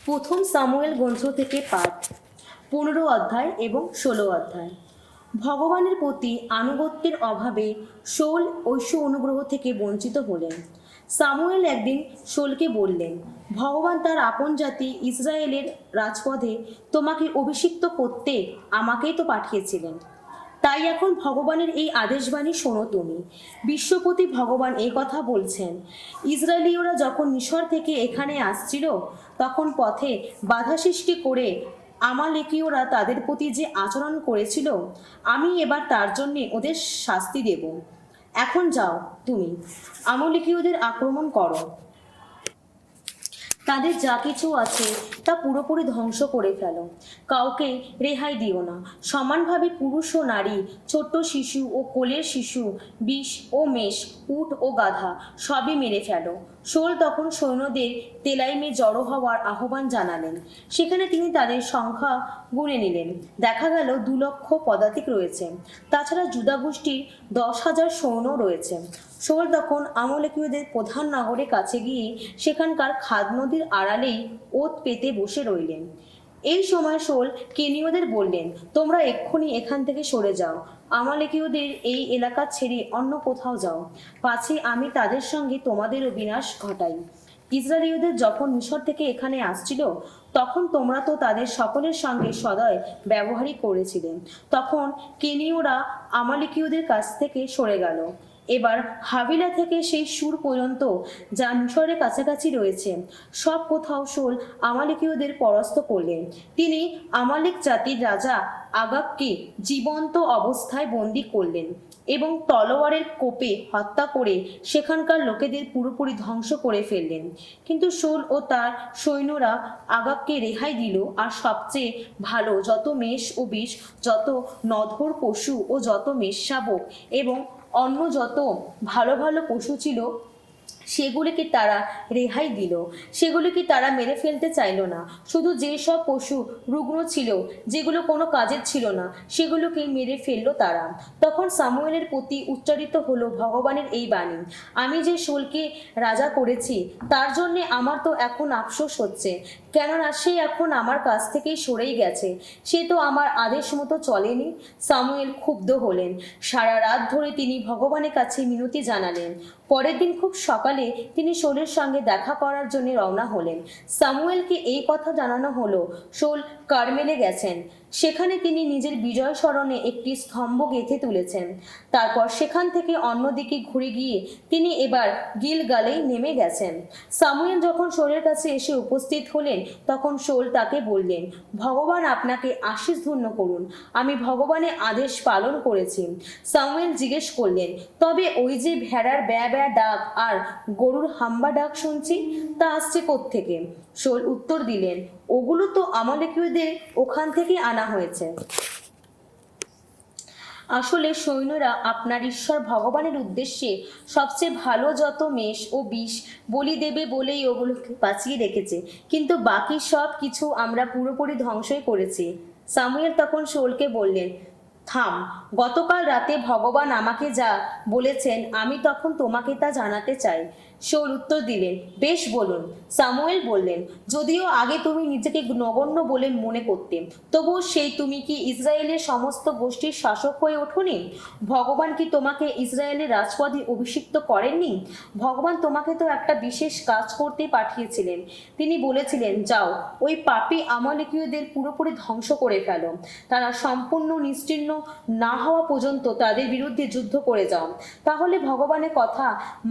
প্রথম সামুয়েল গ্রন্থ থেকে পাঠ 15 অধ্যায় এবং 16 অধ্যায়। ভগবানের প্রতি আনুগত্যের অভাবে শৌল ঐশ্ব অনুগ্রহ থেকে বঞ্চিত হলেন। সামুয়েল একদিন শৌলকে বললেন, ভগবান তার আপন জাতি ইসরায়েলের রাজপদে তোমাকে অভিষিক্ত করতে আমাকেই তো পাঠিয়েছিলেন। তাই এখন ভগবানের এই আদেশবাণী শোনো তুমি। বিশ্বপতি ভগবান এই কথা বলছেন, ইসরায়েলীয়রা যখন মিশর থেকে এখানে আসছিল তখন পথে বাধা সৃষ্টি করে আমালেকীয়রা তাদের প্রতি যে আচরণ করেছিল, আমি এবার তার জন্যে ওদের শাস্তি দেব। এখন যাও তুমি আমালেকীয়দের আক্রমণ করো, তাদের যা কিছু আছে তা পুরোপুরি ধ্বংস করে ফেলো, কাউকে রেহাই দিও না। সমানভাবে পুরুষ ও নারী, ছোট্ট শিশু ও কোলের শিশু, বিষ ও মেষ, উট ও গাধা সবই মেরে ফেলো। শৌল তখন সৈন্যদের তেলাইমে জড়ো হওয়ার আহ্বান জানালেন। সেখানে তিনি তাদের সংখ্যা গুনে নিলেন। দেখা গেল 2,00,000 পদাতিক রয়েছে, তাছাড়া জুদা গোষ্ঠীর 10,000 সৈন্য রয়েছে। শৌল তখন আমালেকীয়দের প্রধান নগরের কাছে গিয়ে সেখানকার খাদ নদীর আড়ালেই ওত পেতে বসে রইলেন। এই সময় শৌল কেনীয়দের বললেন, তোমরা এক্ষুনি এখান থেকে সরে যাও, আমালেকীয়দের এই এলাকা ছেড়ে অন্য কোথাও যাও, পাছে আমি তাদের সঙ্গে তোমাদেরও বিনাশ ঘটাই। ইসরায়েলীয়দের যখন মিশর থেকে এখানে আসছিল তখন তোমরা তো তাদের সকলের সঙ্গে সদয় ব্যবহারই করেছিলেন। তখন কেনীয়রা আমালেকীয়দের কাছ থেকে সরে গেল। এবার হাবিলা থেকে সেই সুর পর্যন্ত যা মিশরের কাছাকাছি রয়েছে সব কোথাও শৌল আমালেকীয়দের পরাস্ত করলেন। তিনি আমালেক জাতির রাজা আগাগকে জীবন্ত অবস্থায় বন্দী করলেন এবং তলোয়ারের কোপে হত্যা করে সেখানকার লোকেদের পুরোপুরি ধ্বংস করে ফেললেন। কিন্তু শৌল ও তার সৈন্যরা আগাগকে রেহাই দিল, আর সবচেয়ে ভালো যত মেষ ও বিষ, যত নধর পশু ও যত মেষশাবক এবং অন্য যত ভালো ভালো পশু ছিল সেগুলিকে তারা রেহাই দিল। সেগুলিকে তারা মেরে ফেলতে চাইল না। শুধু যেসব পশু রুগ্ন ছিল, যেগুলো কোনো কাজের ছিল না, সেগুলোকে মেরে ফেললো তারা। তখন সামুয়েলের প্রতি উচ্চারিত হলো ভগবানের এই বাণী, আমি যে শৌলকে রাজা করেছি তার জন্যে আমার তো এখন আফসোস হচ্ছে, কেননা সে এখন আমার কাছ থেকেই সরেই গেছে। সে তো আমার আদেশ মতো চলেনি। সামুয়েল ক্ষুব্ধ হলেন। সারা রাত ধরে তিনি ভগবানের কাছে মিনতি জানালেন। পরের দিন খুব সকালে তিনি শৌলের সঙ্গে দেখা করার জন্য রওনা হলেন। সামুয়েলকে এই কথা জানানো হলো, শৌল কার্মেলে গেছেন। সেখানে তিনি নিজের বিজয় স্মরণে একটি স্তম্ভ গেঁথে তুলেছেন। তারপর সেখান থেকে অন্যদিকে ঘুরে গিয়ে তিনি এবার গিলগালেই নেমে গেছেন। সামুয়েল যখন শৌলের কাছে এসে উপস্থিত হলেন তখন শৌল তাকে বললেন, ভগবান আপনাকে আশীষ ধন্য করুন, আমি ভগবানের আদেশ পালন করেছি। সামুয়েল জিজ্ঞেস করলেন, তবে ওই যে ভেড়ার ব্যা ব্যা ডাক আর গরুর হাম্বা ডাক শুনছি, তা আসছে কোত্থেকে? শৌল উত্তর দিলেন, ওগুলো তো আমালেকীয়দের ওখান থেকে আনা হয়েছে। আসলে সৈন্যরা আপনার ঈশ্বর ভগবানের উদ্দেশ্যে সবচেয়ে ভালো যত মেষ ও বিষ বলি দেবে বলেই ওগুলোকে বাঁচিয়ে রেখেছে, কিন্তু বাকি সব কিছু আমরা পুরোপুরি ধ্বংসই করেছি। সামুয়েল তখন শৌলকে বললেন, থাম, গতকাল রাতে ভগবান আমাকে যা বলেছেন আমি তখন তোমাকে তা জানাতে চাই। শৌল উত্তর দিলেন, বেশ বলুন। সামুয়েল বললেন, যদিও আগে তুমি নিজেকে নগণ্য বলে মনে করতে, তবুও সেই তুমি কি ইসরায়েলের সমস্ত গোষ্ঠীর শাসক হয়ে ওঠোনি? ভগবান কি তোমাকে ইসরায়েলের রাজপদে অভিষিক্ত করেননি? ভগবান তোমাকে তো একটা বিশেষ কাজ করতে পাঠিয়েছিলেন। তিনি বলেছিলেন, যাও ওই পাপী আমালেকীয়দের পুরোপুরি ধ্বংস করে ফেলো, তারা সম্পূর্ণ নিশ্চিহ্ন না হওয়া পর্যন্ত তাদের বিরুদ্ধে যুদ্ধ করে যাও। তাহলে ভগবানের কথা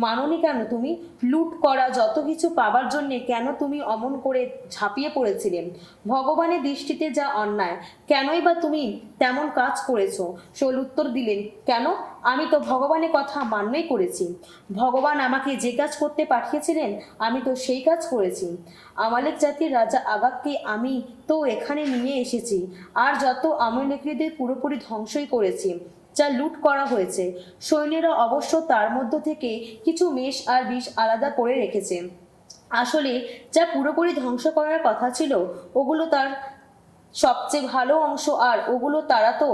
মানোনি কেন তুমি? লুট করা যত কিছু পাবার জন্যে কেন তুমি অমন করে ঝাঁপিয়ে পড়েছিলে? ভগবানের দৃষ্টিতে যা অন্যায়, কেনই বা তুমি তেমন কাজ করেছো? শৌল উত্তর দিলেন, কেন? আমি তো ভগবানের কথা মান্যই করেছি। ভগবান আমাকে যে কাজ করতে পাঠিয়েছিলেন আমি তো সেই কাজ করেছি। আমালেক জাতির রাজা আগাগকে আমি তো এখানে নিয়ে এসেছি, আর যত আমালেকীয়দের পুরোপুরি ধ্বংসই করেছি, যা লুট করা হয়েছে। সৈন্যরা অবশ্য তার মধ্য থেকে কিছু মেষ আর বিষ আলাদা করে রেখেছে। আসলে যা পুরোপুরি ধ্বংস করার কথা ছিল ওগুলো তার সবচেয়ে ভালো অংশ, আর ওগুলো তারা তো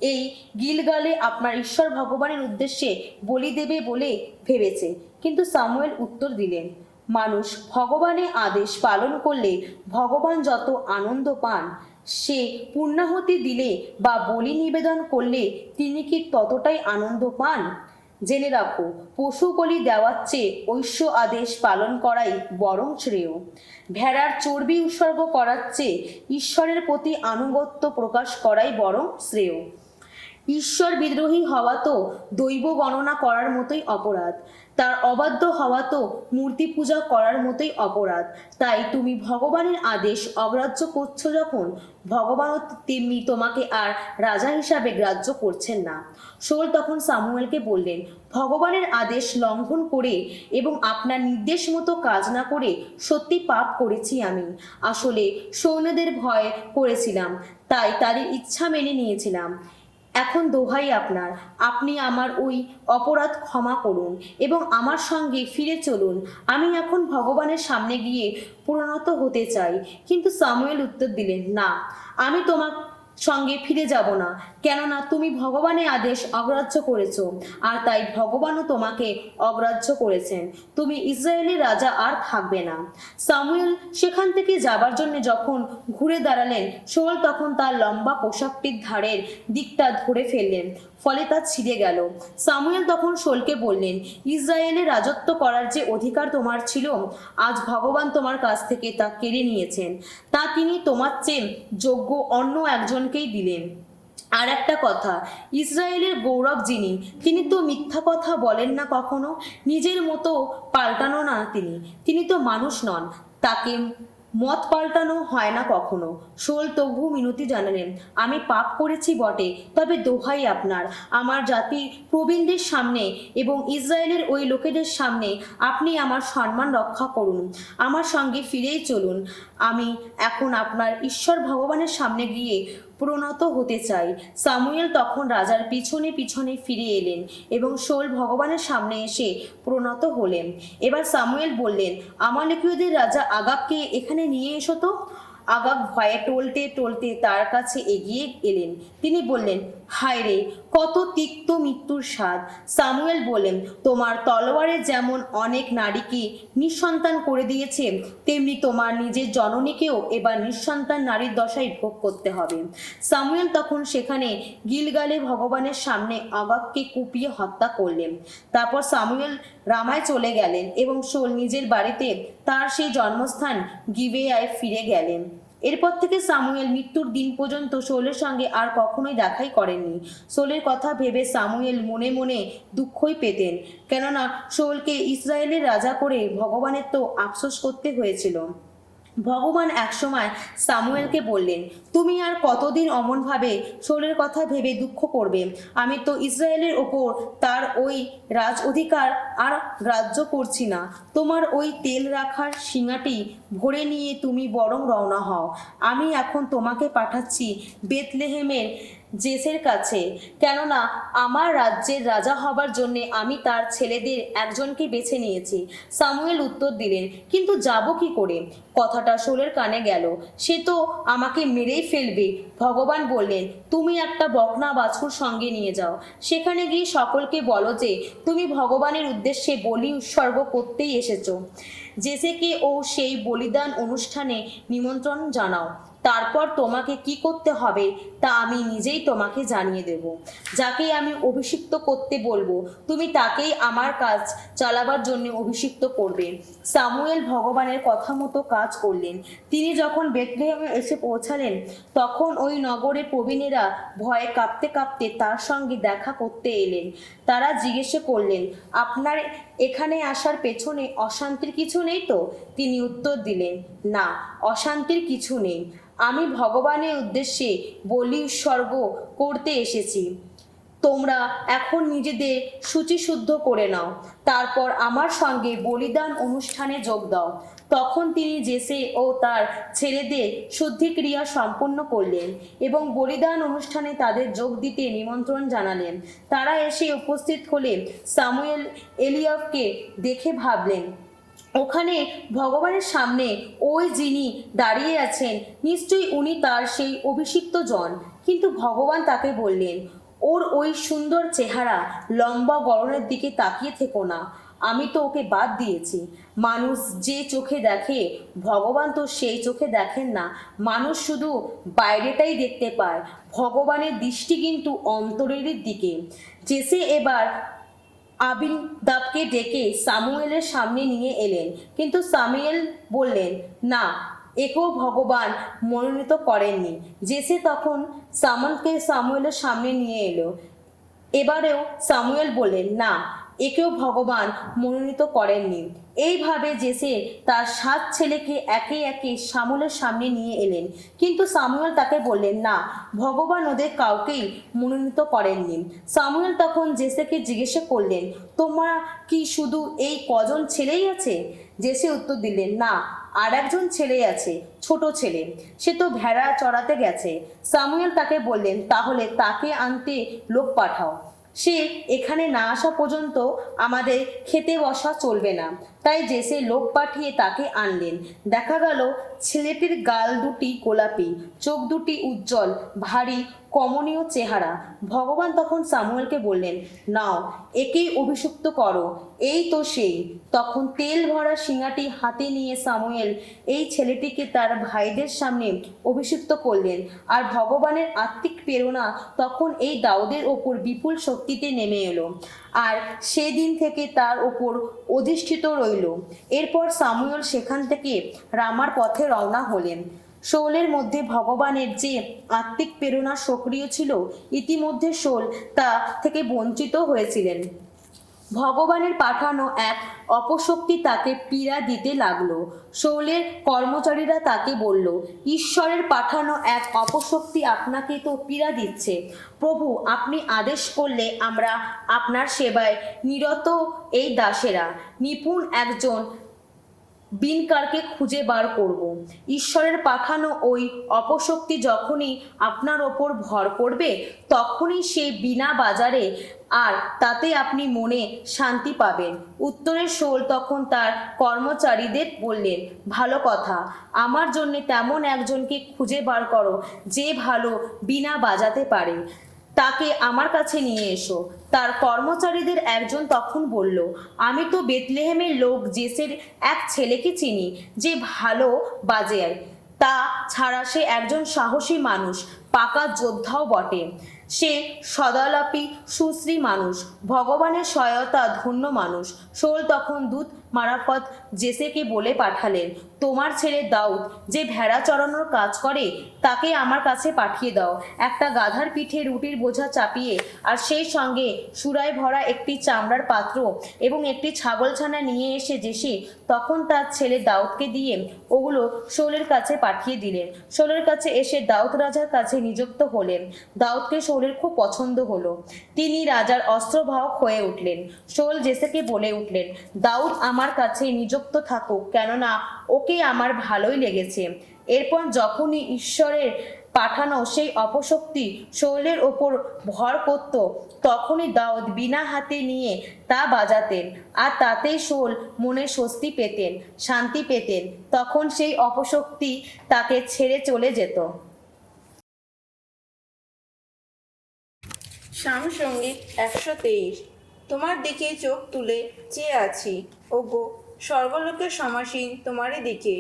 এই গিলগালে আপনার ঈশ্বর ভগবানের উদ্দেশ্যে বলি দেবে বলে ভেবেছে। কিন্তু সামুয়েল উত্তর দিলেন, মানুষ ভগবানের আদেশ পালন করলে ভগবান যত আনন্দ পান, সে পূর্ণাহুতি দিলে বা বলি নিবেদন করলে তিনি কি ততটাই আনন্দ পান? জেনে রাখো, পশু বলি দেওয়ার চেয়ে ঐশ্য আদেশ পালন করাই বরং শ্রেয়। ভেড়ার চর্বি উৎসর্গ করার চেয়ে ঈশ্বরের প্রতি আনুগত্য প্রকাশ করাই বরং শ্রেয়। ঈশ্বর বিদ্রোহী হওয়া তো দৈব গণনা করার মতোই অপরাধ, তার অবাধ্য হওয়া তো মূর্তি পূজা করার মতোই অপরাধ। তাই তুমি ভগবানের আদেশ অগ্রাহ্য করছো যখন, ভগবানও তেমনি তোমাকে আর রাজা হিসাবে গ্রাহ্য করছেন না। শৌল তখন সামুয়েলকে বললেন, ভগবানের আদেশ লঙ্ঘন করে এবং আপনার নির্দেশ মতো কাজ না করে সত্যি পাপ করেছি আমি। আসলে সৈন্যদের ভয় করেছিলাম, তাই তাদের ইচ্ছা মেনে নিয়েছিলাম। এখন দোহাই আপনার, আপনি আমার ওই অপরাধ ক্ষমা করুন এবং আমার সঙ্গে ফিরে চলুন। আমি এখন ভগবানের সামনে গিয়ে পরিণত হতে চাই। কিন্তু সামুয়েল উত্তর দিলেন, না, আমি তোমার সঙ্গে ফিরে যাব না, কেননা তুমি ভগবানের আদেশ অগ্রাহ্য করেছ, আর তাই ভগবানও তোমাকে অগ্রাহ্য করেছেন। তুমি ইসরায়েলের রাজা আর থাকবে না। সামুয়েল সেখান থেকে যাবার জন্য যখন ঘুরে দাঁড়ালেন, শৌল তখন তার লম্বা পোশাকটির ধারের দিকটা ধরে ফেললেন, ফলে তা ছিঁড়ে গেল। সামুয়েল তখন শৌলকে বললেন, ইসরায়েলের রাজত্ব করার যে অধিকার তোমার ছিল, আজ ভগবান তোমার কাছ থেকে তা কেড়ে নিয়েছেন। তা তিনি তোমার চেয়ে যোগ্য অন্য একজনকেই দিলেন। আর একটা কথা, ইসরায়েলের গৌরব যিনি, তিনি তো মিথ্যা কথা বলেন না কখনো, নিজের মতো পাল্টানো না তিনি তো মানুষ নন, তাকে মত পাল্টানো হয় না কখনো। শৌল তবু মিনতি জানালেন, আমি পাপ করেছি বটে, তবে দোহাই আপনার, আমার জাতি প্রবীণদের সামনে এবং ইসরায়েলের ওই লোকেদের সামনে আপনি আমার সম্মান রক্ষা করুন, আমার সঙ্গে ফিরেই চলুন। আমি এখন আপনার ঈশ্বর ভগবানের সামনে গিয়ে প্রণত হতে চাই। সামুয়েল তখন রাজার পিছনে পিছনে ফিরে এলেন এবং শৌল ভগবানের সামনে এসে প্রণত হলেন। এবার সামুয়েল বললেন, আমালেকীয়দের রাজা আগাগকে এখানে নিয়ে এসো তো। আগাগ ভয়ে টলতে টলতে তার কাছে এগিয়ে এলেন। তিনি বললেন, হায় রে, কত তিক্ত মৃত্যুর স্বাদ। সামুয়েল বললেন, তোমার তলোয়ারে যেমন অনেক নারীকে নিঃসন্তান করে দিয়েছে, তেমনি তোমার নিজের জননীকেও এবার নিঃসন্তান নারীর দশায় ভোগ করতে হবে। সামুয়েল তখন সেখানে গিলগালে ভগবানের সামনে আগাগকে কুপিয়ে হত্যা করলেন। তারপর সামুয়েল রামায় চলে গেলেন এবং শৌল নিজের বাড়িতে তার সেই জন্মস্থান গিবেয়ায় ফিরে গেলেন। এরপর থেকে সামুয়েল মৃত্যুর দিন পর্যন্ত শৌলের সঙ্গে আর কখনোই দেখাই করেননি। শৌলের কথা ভেবে সামুয়েল মনে মনে দুঃখই পেতেন, কেননা শৌলকে ইসরায়েলের রাজা করে ভগবানের তো আফসোস করতে হয়েছিল। ভগবান একসময় সামুয়েলকে বললেন, তুমি আর কতদিন অমনভাবে শৌলের কথা ভেবে দুঃখ করবে? আমি তো ইসরায়েলের ওপর তার ওই রাজ অধিকার আর গ্রাহ্য করছি না। তোমার ওই তেল রাখার শিঙাটি ভরে নিয়ে তুমি বরং রওনা হও। আমি এখন তোমাকে পাঠাচ্ছি বেথলেহেমের জেসের কাছে, কেননা আমার রাজ্যের রাজা হবার জন্যে আমি তার ছেলেদের একজনকে বেছে নিয়েছি। সামুয়েল উত্তর দিলেন, কিন্তু যাব কি করে? কথাটা শৌলের কানে গেল, সে তো আমাকে মেরেই ফেলবে। ভগবান বললেন, তুমি একটা বকনা বাছুর সঙ্গে নিয়ে যাও, সেখানে গিয়ে সকলকে বলো যে তুমি ভগবানের উদ্দেশ্যে বলি উৎসর্গ করতেই এসেছো। জেসেকে ও সেই বলিদান অনুষ্ঠানে নিমন্ত্রণ জানাও। তারপর তোমাকে কি করতে হবে তা আমি নিজেই তোমাকে জানিয়ে দেব। যাকে আমি অভিষিক্ত করতে বলবো, তুমি তাকেই আমার কাজ চালাবার জন্য অভিষিক্ত করবে। সামুয়েল ভগবানের কথা মতো কাজ করলেন। তিনি যখন বেথলেহেমে এসে পৌঁছালেন, তখন ওই নগরে প্রবীণেরা ভয়ে কাঁপতে কাঁপতে তার সঙ্গে দেখা করতে এলেন। তারা জিজ্ঞেস করলেন, আপনার এখানে আসার পেছনে অশান্তির কিছু নেই তো? তিনি উত্তর দিলেন, না, অশান্তির কিছু নেই। আমি ভগবানের উদ্দেশ্যে বলি উৎসর্গ করতে এসেছি। তোমরা এখন নিজেদের শুচিশুদ্ধ করে নাও, তারপর আমার সঙ্গে বলিদান অনুষ্ঠানে যোগ দাও। তখন তিনি জেসে ও তার ছেলেদের শুদ্ধিক্রিয়া সম্পন্ন করলেন এবং বলিদান অনুষ্ঠানে তাদের যোগ দিতে নিমন্ত্রণ জানালেন। তারা এসে উপস্থিত হলে সামুয়েল এলিয়াবকে দেখে ভাবলেন, ওখানে ভগবানের সামনে ওই যিনি দাঁড়িয়ে আছেন, নিশ্চয়ই উনি তার সেই অভিষিক্ত জন। কিন্তু ভগবান তাকে বললেন, ওর ওই সুন্দর চেহারা, লম্বা গড়নের দিকে তাকিয়ে থেকো না। আমি তো ওকে বাদ দিয়েছি। মানুষ যে চোখে দেখে, ভগবান তো সেই চোখে দেখেন না। মানুষ শুধু বাইরেটাই দেখতে পায়, ভগবানের দৃষ্টি কিন্তু অন্তরের দিকে। জেসে এবার আবিনদাবকে ডেকে সামুয়েলের সামনে নিয়ে এলেন, কিন্তু সামুয়েল বললেন, না, একেও ভগবান মনোনীত করেননি। জেসে তখন সামুয়েলের সামনে নিয়ে এলো। এবারেও সামুয়েল বললেন, না, একেও ভগবান মনোনীত করেননি। এইভাবে জেসে তার 7 ছেলেকে একে একে সামুয়েলের সামনে নিয়ে এলেন, কিন্তু সামুয়েল তাকে বললেন, না, ভগবান ওদের কাউকেই মনোনীত করেননি। সামুয়েল তখন জেসেকে জিজ্ঞাসা করলেন, তোমার কি শুধু এই কজন ছেলেই আছে? জেসে উত্তর দিলেন, না, আর একজন ছেলে আছে, ছোট ছেলে, সে তো ভেড়া চড়াতে গেছে। সামুয়েল তাকে বললেন, তাহলে তাকে আনতে লোক পাঠাও। সে এখানে না আসা পর্যন্ত আমাদের খেতে বসা চলবে না। তাই জেসে লোক পাঠিয়ে তাকে আনলেন। দেখা গেল ছেলেটির গাল দুটি গোলাপি, চোখ দুটি উজ্জ্বল, ভারী কমনীয় চেহারা। ভগবান তখন সামুয়েলকে বললেন, নাও, একেই অভিষিক্ত করো। এই তো সেই। তখন তেল ভরা শিঙাটি হাতে নিয়ে সামুয়েল এই ছেলেটিকে তার ভাইদের সামনে অভিষিক্ত করলেন। আর ভগবানের আত্মিক প্রেরণা তখন এই দাউদের ওপর বিপুল শক্তিতে নেমে এলো, আর সেদিন থেকে তার ওপর অধিষ্ঠিত রইল। এরপর সামুয়েল সেখান থেকে রামার পথে রওনা হলেন। শৌলের মধ্যে ভগবানের যে আত্মিক প্রেরণা সক্রিয় ছিল, ইতিমধ্যে শৌল তা থেকে বঞ্চিত হয়েছিলেন। ভগবানের পাঠানো এক অপশক্তি তাকে পীড়া দিতে লাগলো। শৌলের কর্মচারীরা তাকে বলল, ঈশ্বরের পাঠানো এক অপশক্তি আপনাকে তো পীড়া দিচ্ছে। প্রভু, আপনি আদেশ করলে আমরা আপনার সেবায় নিরত এই দাসেরা নিপুণ একজন বিনকারকে খুঁজে বার করব। ঈশ্বরের পাঠানো ওই অপশক্তি যখনই আপনার ওপর ভর করবে, তখনই সে বিনা বাজারে, আর তাতে আপনি মনে শান্তি পাবেন। উত্তরে শৌল তখন তার কর্মচারীদের বললেন, ভালো কথা, আমার জন্য তেমন একজনকে খুঁজে বার করো যে ভালো বিনা বাজাতে পারে, তাকে আমার কাছে নিয়ে এসো। তার কর্মচারীদের একজন তখন বলল, আমি তো বেতলেহেমের লোক জেসের এক ছেলেকে চিনি যে ভালো বাজায়। তা ছাড়া সে একজন সাহসী মানুষ, পাকা যোদ্ধাও বটে। সে সদালাপী সুশ্রী মানুষ, ভগবানের সহায়তা ধন্য মানুষ। শৌল তখন দূত মারফত জেসেকে বলে পাঠালেন, তোমার ছেলে দাউদ যে ভেড়া চড়ানোর কাজ করে, তাকে আমার কাছে পাঠিয়ে দাও। একটা গাধার পিঠে রুটির বোঝা চাপিয়ে, আর সেই সঙ্গে সুরায় ভরা একটি চামড়ার পাত্র এবং একটি ছাগলছানা নিয়ে এসে জেসে তখন তার ছেলে দাউদকে দিয়ে ওগুলো শৌলের কাছে পাঠিয়ে দিলেন। শৌলের কাছে এসে দাউদ রাজার কাছে নিযুক্ত হলেন। দাউদকে শৌলের খুব পছন্দ হলো। তিনি রাজার অস্ত্রবাহক হয়ে উঠলেন। শৌল জেসেকে বলে উঠলেন, দাউদ আমার কাছে নিযুক্ত থাকুক, কেননা ওকে আমার ভালোই লেগেছে। এরপর যখনই ঈশ্বরের পাঠানো সেই অপশক্তি শৌলের ওপর ভর করত, তখনই দাউদ বিনা হাতে নিয়ে তা বাজাতেন, আর তাতেই শৌল মনে স্বস্তি পেতেন, শান্তি পেতেন। তখন সেই অপশক্তি তাকে ছেড়ে চলে যেত। সামসঙ্গীত 123। তোমার দিকে চোখ তুলে চেয়ে আছি, ওগো স্বর্গলোকের সমাসীন তোমারই দিকে।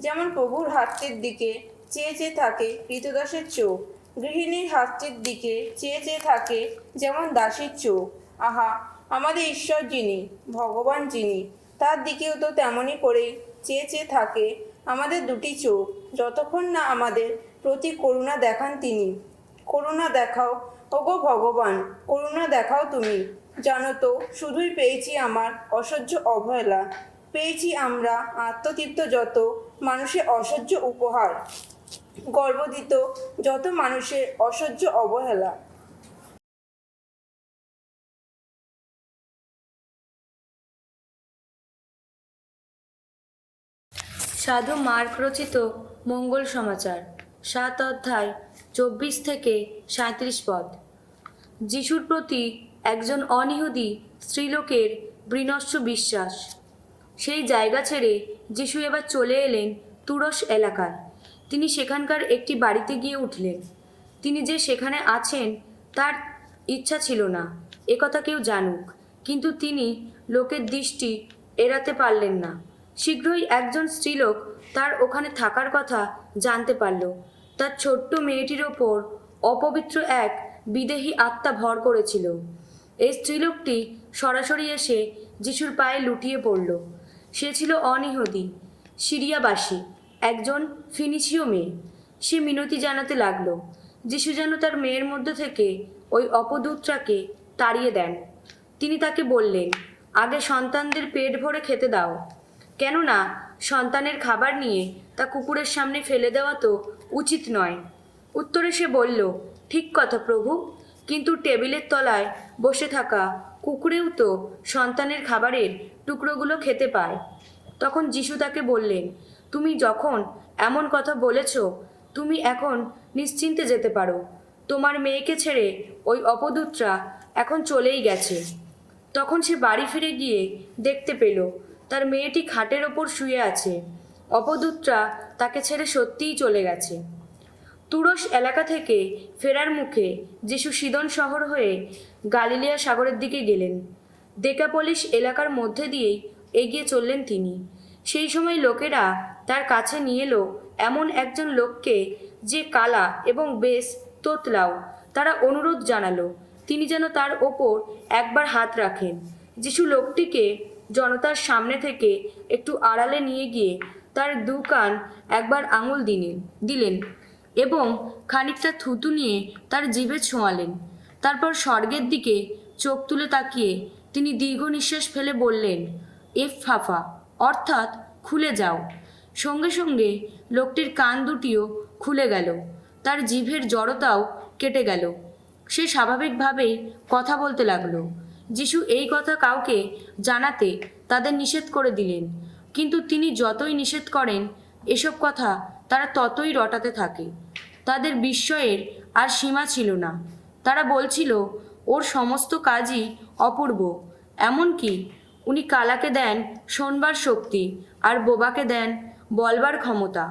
যেমন প্রভুর হাতটির দিকে চেয়ে চেয়ে থাকে কৃতদাসের চোখ, গৃহিণীর হাতটির দিকে চেয়ে চেয়ে থাকে যেমন দাসীর চোখ। আহা, আমাদের ঈশ্বর যিনি, ভগবান যিনি, তার দিকেও তো তেমনই করেই চেয়ে চেয়ে থাকে আমাদের দুটি চোখ, যতক্ষণ না আমাদের প্রতি করুণা দেখান তিনি। করুণা দেখাও ওগো ভগবান, করুণা দেখাও তুমি। জানো তো, শুধুই পেয়েছি আমার অসহ্য অবহেলা, পেয়েছি আমরা আত্মতৃপ্ত যত মানুষের অসহ্য উপহার, গর্বদিত যত মানুষের অসহ্য অবহেলা। সাধু মার্ক রচিত মঙ্গল সমাচার, 7 অধ্যায় 24 থেকে 37 পদ। যিশুর প্রতি একজন অনিহুদি স্ত্রীলোকের বিনষ্ট বিশ্বাস। সেই জায়গা ছেড়ে যিশু এবার চলে এলেন তুরস এলাকায়। তিনি সেখানকার একটি বাড়িতে গিয়ে উঠলেন। তিনি যে সেখানে আছেন তার ইচ্ছা ছিল না একথা কেউ জানুক। কিন্তু তিনি লোকের দৃষ্টি এড়াতে পারলেন না। শীঘ্রই একজন স্ত্রীলোক তার ওখানে থাকার কথা জানতে পারল। তার ছোট্ট মেয়েটির ওপর অপবিত্র এক বিদেহী আত্মা ভর করেছিল। এই স্ত্রীলোকটি সরাসরি এসে যিশুর পায়ে লুটিয়ে পড়ল। সে ছিল অনিহদি, সিরিয়াবাসী, একজন ফিনিশীয় মেয়ে। সে মিনতি জানাতে লাগলো যিশু যেন তার মেয়ের মধ্যে থেকে ওই অপদূতটাকে তাড়িয়ে দেন। তিনি তাকে বললেন, আগে সন্তানদের পেট ভরে খেতে দাও, কেননা সন্তানের খাবার নিয়ে তা কুকুরের সামনে ফেলে দেওয়া তো উচিত নয়। উত্তরে সে বলল, ঠিক কথা প্রভু, কিন্তু টেবিলের তলায় বসে থাকা কুকুরেও তো সন্তানের খাবারের টুকরোগুলো খেতে পায়। তখন যিশু তাকে বললেন, তুমি যখন এমন কথা বলেছ, তুমি এখন নিশ্চিন্তে যেতে পারো। তোমার মেয়েকে ছেড়ে ওই অপদূতরা এখন চলেই গেছে। তখন সে বাড়ি ফিরে গিয়ে দেখতে পেল তার মেয়েটি খাটের ওপর শুয়ে আছে। অপদূতরা তাকে ছেড়ে সত্যিই চলে গেছে। তুরস এলাকা থেকে ফেরার মুখে যিশু সিদন শহর হয়ে গালিলিয়া সাগরের দিকে গেলেন। দেকাপলিস এলাকার মধ্যে দিয়েই এগিয়ে চললেন তিনি। সেই সময় লোকেরা তার কাছে নিয়ে এলো এমন একজন লোককে, যে কালা এবং বেশ তোতলাও। তারা অনুরোধ জানালো তিনি যেন তার ওপর একবার হাত রাখেন। যিশু লোকটিকে জনতার সামনে থেকে একটু আড়ালে নিয়ে গিয়ে তার দু কান একবার আঙুল দিলেন এবং খানিকটা থুতু নিয়ে তার জিভে ছোঁয়ালেন। তারপর স্বর্গের দিকে চোখ তুলে তাকিয়ে তিনি দীর্ঘ নিঃশ্বাস ফেলে বললেন, এফফাফা, অর্থাৎ খুলে যাও। সঙ্গে সঙ্গে লোকটির কান দুটিও খুলে গেল, তার জিভের জড়তাও কেটে গেল। সে স্বাভাবিকভাবেই কথা বলতে লাগলো। যিশু এই কথা কাউকে জানাতে তাদের নিষেধ করে দিলেন, কিন্তু তিনি যতই নিষেধ করেন এসব কথা তারা ততই রটাতে থাকে। তাদের বিস্ময়ের আর সীমা ছিল না। তারা বলছিল, ওর সমস্ত কাজই অপূর্ব। এমনকি উনি কালাকে দেন শোনবার শক্তি আর বোবাকে দেন বলবার ক্ষমতা।